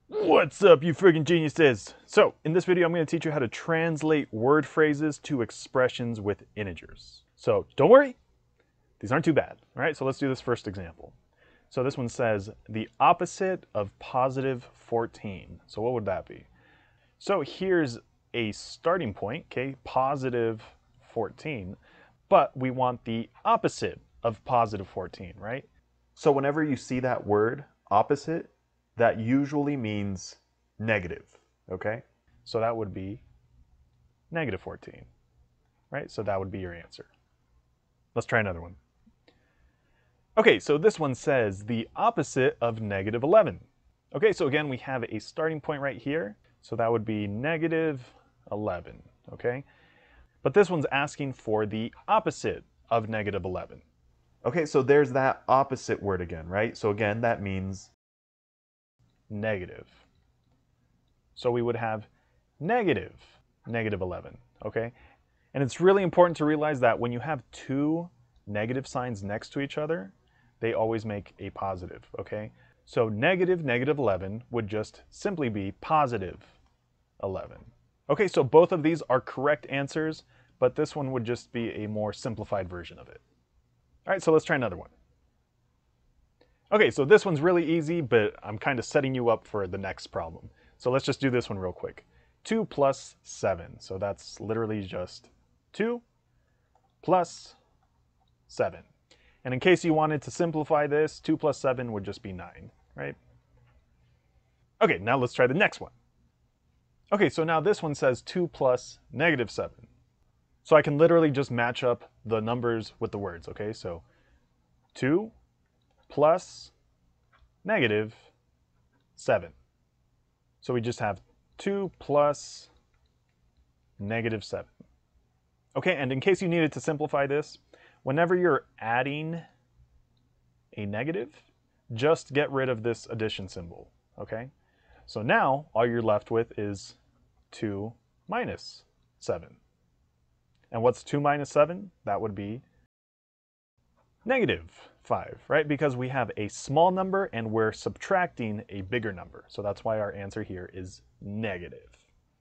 What's up, you friggin' geniuses? So, in this video, I'm going to teach you how to translate word phrases to expressions with integers. So, don't worry, these aren't too bad. All right, so let's do this first example. So this one says the opposite of positive 14. So what would that be? So here's a starting point, okay, positive 14, but we want the opposite of positive 14, right? So whenever you see that word, opposite, that usually means negative, okay? So that would be negative 14, right? So that would be your answer. Let's try another one. Okay, so this one says the opposite of negative 11. Okay, so again, we have a starting point right here. So that would be negative 11, okay? But this one's asking for the opposite of negative 11. Okay, so there's that opposite word again, right? So again, that means negative. So we would have negative 11, okay? And it's really important to realize that when you have two negative signs next to each other, they always make a positive, okay? So negative 11 would just simply be positive 11. Okay, so both of these are correct answers, but this one would just be a more simplified version of it. All right, so let's try another one. Okay, so this one's really easy, but I'm kind of setting you up for the next problem. So let's just do this one real quick. 2 plus 7. So that's literally just 2 plus 7. And in case you wanted to simplify this, 2 plus 7 would just be 9, right? Okay, now let's try the next one. Okay, so now this one says 2 plus negative 7. So I can literally just match up the numbers with the words, okay? So 2 plus negative 7. So we just have 2 plus negative 7. Okay, and in case you needed to simplify this, whenever you're adding a negative, just get rid of this addition symbol, okay? So now all you're left with is 2 minus 7. And what's 2 minus 7? That would be negative 5, right? Because we have a small number and we're subtracting a bigger number. So that's why our answer here is negative.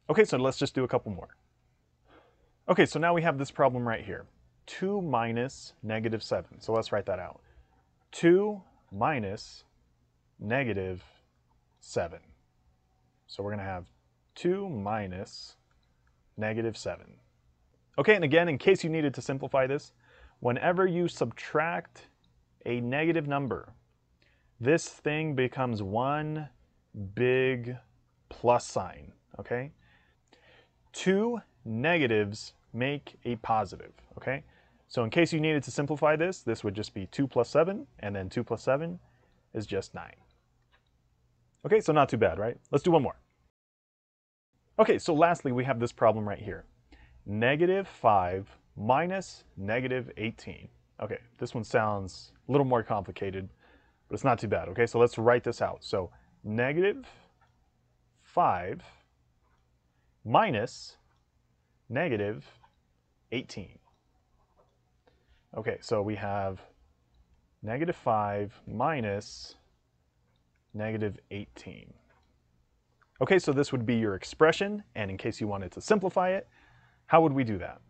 Okay, so let's just do a couple more. Okay, so now we have this problem right here. 2 minus negative 7. So let's write that out. 2 minus negative 7. So we're going to have 2 minus negative 7. Okay, and again, in case you needed to simplify this, whenever you subtract a negative number, this thing becomes one big plus sign, okay? Two negatives make a positive, okay? So in case you needed to simplify this, this would just be 2 plus 7, and then 2 plus 7 is just 9. Okay, so not too bad, right? Let's do one more. Okay, so lastly, we have this problem right here. Negative 5 minus negative 18. Okay, this one sounds a little more complicated, but it's not too bad, okay? So let's write this out. So negative 5 minus negative 18. Okay, so we have negative 5 minus negative 18. Okay, so this would be your expression, and in case you wanted to simplify it, how would we do that?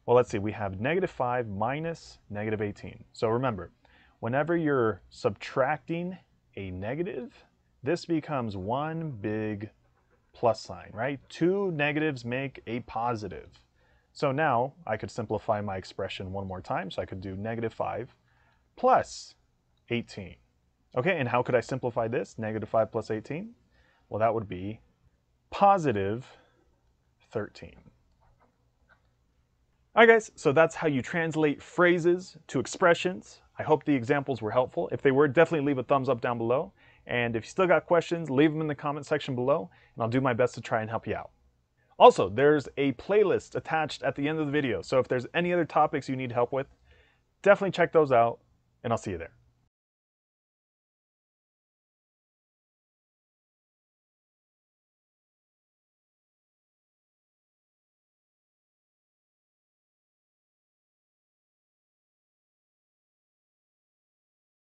Well, let's see, we have negative 5 minus negative 18. So remember, whenever you're subtracting a negative, this becomes one big plus sign, right? Two negatives make a positive. So now I could simplify my expression one more time. So I could do negative 5 plus 18. Okay, and how could I simplify this? Negative 5 plus 18? Well, that would be positive 13. All right, guys, so that's how you translate phrases to expressions. I hope the examples were helpful. If they were, definitely leave a thumbs up down below. And if you still got questions, leave them in the comment section below, and I'll do my best to try and help you out. Also, there's a playlist attached at the end of the video, so if there's any other topics you need help with, definitely check those out, and I'll see you there.